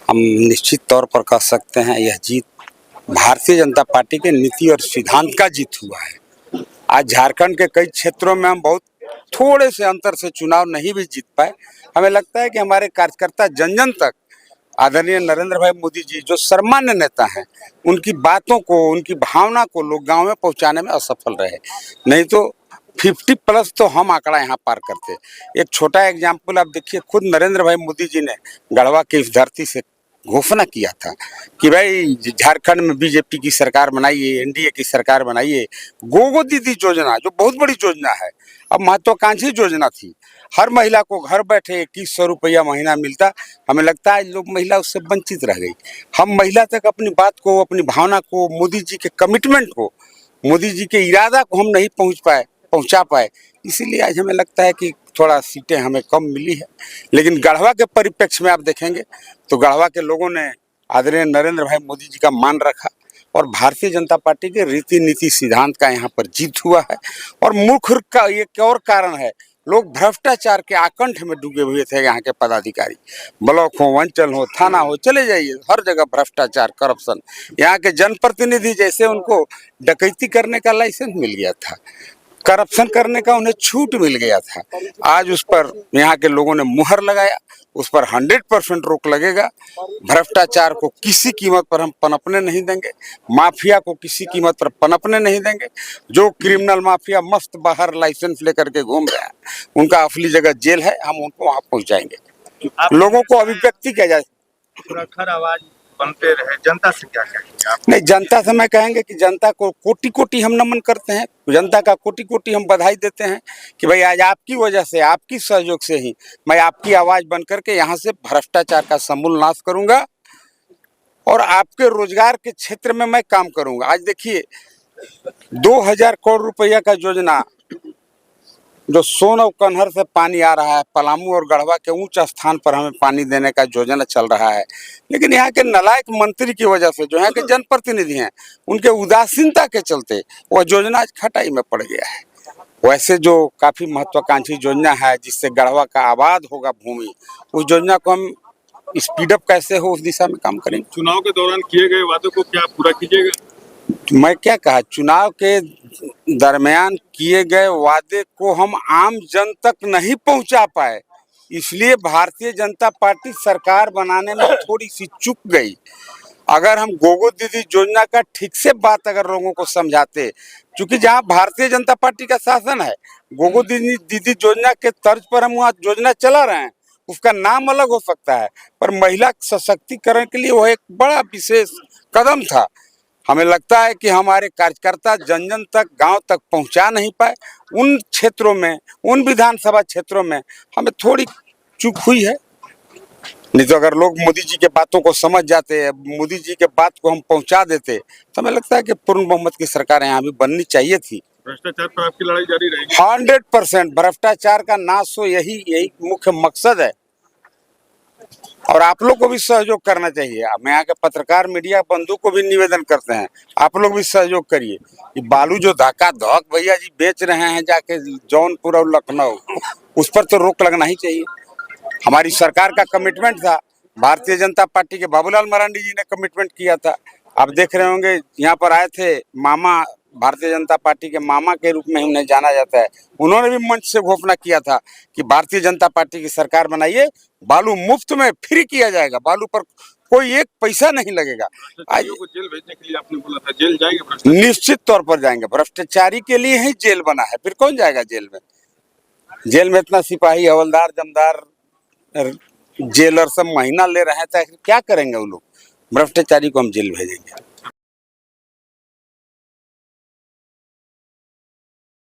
हम निश्चित तौर पर कह सकते हैं यह जीत भारतीय जनता पार्टी के नीति और सिद्धांत का जीत हुआ है। आज झारखंड के कई क्षेत्रों में हम बहुत थोड़े से अंतर से चुनाव नहीं भी जीत पाए। हमें लगता है कि हमारे कार्यकर्ता जन जन तक आदरणीय नरेंद्र भाई मोदी जी जो सर्वमान्य नेता हैं, उनकी बातों को, उनकी भावना को लोग गांव में पहुंचाने में असफल रहे। नहीं तो 50+ तो हम आंकड़ा यहाँ पार करते। एक छोटा एग्जाम्पल आप देखिए, खुद नरेंद्र भाई मोदी जी ने गढ़वा की इस धरती से घोषणा किया था कि भाई झारखंड में बीजेपी की सरकार बनाइए, एनडीए की सरकार बनाइए। गोगो दीदी योजना जो बहुत बड़ी योजना है, अब महत्वाकांक्षी योजना थी, हर महिला को घर बैठे 2100 रुपया महीना मिलता। हमें लगता है लोग महिला उससे वंचित रह गई। हम महिला तक अपनी बात को, अपनी भावना को, मोदी जी के कमिटमेंट को, मोदी जी के इरादा को हम नहीं पहुंचा पाए। इसीलिए आज हमें लगता है कि थोड़ा सीटें हमें कम मिली है। लेकिन गढ़वा के परिप्रेक्ष्य में आप देखेंगे तो गढ़वा के लोगों ने आदरणीय नरेंद्र भाई मोदी जी का मान रखा और भारतीय जनता पार्टी के रीति नीति सिद्धांत का यहाँ पर जीत हुआ है। और मुख्य का एक और कारण है, लोग भ्रष्टाचार के आकंठ में डूबे हुए थे। यहाँ के पदाधिकारी, ब्लॉक हो, अंचल हो, थाना हो, चले जाइए, हर जगह भ्रष्टाचार, करप्शन। यहाँ के जनप्रतिनिधि जैसे उनको डकैती करने का लाइसेंस मिल गया था, करप्शन करने का उन्हें छूट मिल गया था। आज उस पर यहाँ के लोगों ने मुहर लगाया, उस पर 100% रोक लगेगा। भ्रष्टाचार को किसी कीमत पर हम पनपने नहीं देंगे, माफिया को किसी कीमत पर पनपने नहीं देंगे। जो क्रिमिनल माफिया मस्त बाहर लाइसेंस लेकर के घूम रहे हैं, उनका असली जगह जेल है, हम उनको वहां पहुंचाएंगे। लोगों को अभिव्यक्ति किया जाए, आवाज बनते रहे। जनता से क्या कहेंगे आप? नहीं, जनता से मैं कहेंगे कि जनता को कोटि कोटि हम नमन करते हैं, जनता का कोटि कोटि हम बधाई देते हैं कि भाई आज आपकी वजह से, आपकी सहयोग से ही मैं आपकी आवाज बन करके यहाँ से भ्रष्टाचार का समूल नाश करूंगा और आपके रोजगार के क्षेत्र में मैं काम करूंगा। आज देखिए 2000 करोड़ रुपया का योजना जो सोन और कन्हर से पानी आ रहा है, पलामू और गढ़वा के ऊंच स्थान पर हमें पानी देने का योजना चल रहा है। लेकिन यहाँ के नालायक मंत्री की वजह से, जो यहाँ के जनप्रतिनिधि हैं, उनके उदासीनता के चलते वह योजना आज खटाई में पड़ गया है। वैसे जो काफी महत्वाकांक्षी योजना है जिससे गढ़वा का आबाद होगा भूमि, उस योजना को हम स्पीडअप कैसे हो उस दिशा में काम करेंगे। चुनाव के दौरान किए गए वादों को क्या पूरा कीजिएगा? मैं क्या कहा, चुनाव के दरमियान किए गए वादे को हम आम जन तक नहीं पहुंचा पाए, इसलिए भारतीय जनता पार्टी सरकार बनाने में थोड़ी सी चूक गई। अगर हम गोगो दीदी योजना का ठीक से बात अगर लोगों को समझाते, क्योंकि जहां भारतीय जनता पार्टी का शासन है, गोगो दीदी योजना के तर्ज पर हम वहाँ योजना चला रहे हैं। उसका नाम अलग हो सकता है, पर महिला सशक्तिकरण के लिए वह एक बड़ा विशेष कदम था। हमें लगता है कि हमारे कार्यकर्ता जन जन तक, गांव तक पहुंचा नहीं पाए। उन क्षेत्रों में, उन विधानसभा क्षेत्रों में हमें थोड़ी चूक हुई है। नहीं तो अगर लोग मोदी जी के बातों को समझ जाते, मोदी जी के बात को हम पहुंचा देते, तो हमें लगता है कि पूर्ण बहुमत की सरकार यहाँ भी बननी चाहिए थी। भ्रष्टाचार पर आपकी लड़ाई जारी रहेगी? 100% भ्रष्टाचार का नाश हो, यही मुख्य मकसद है। और आप लोग को भी सहयोग करना चाहिए। मैं यहाँ के पत्रकार, मीडिया बंधु को भी निवेदन करते हैं, आप लोग भी सहयोग करिए। ये बालू जो धक्का धक भैया जी बेच रहे हैं जाके जौनपुर और लखनऊ, उस पर तो रोक लगना ही चाहिए। हमारी सरकार का कमिटमेंट था, भारतीय जनता पार्टी के बाबूलाल मरांडी जी ने कमिटमेंट किया था। आप देख रहे होंगे यहाँ पर आए थे मामा, भारतीय जनता पार्टी के मामा के रूप में उन्हें जाना जाता है। उन्होंने भी मंच से घोषणा किया था कि भारतीय जनता पार्टी की सरकार बनाइए, बालू मुफ्त में फ्री किया जाएगा, बालू पर कोई एक पैसा नहीं लगेगा। आज को जेल भेजने के लिए आपने बोला था, जेल जाएंगे? निश्चित तौर पर जाएंगे। भ्रष्टाचारी के लिए ही जेल बना है, फिर कौन जाएगा जेल में? जेल में इतना सिपाही, हवलदार, जमदार, जेलर सब महीना ले रहे हैं, तो क्या करेंगे वो लोग? भ्रष्टाचारी को हम जेल भेजेंगे।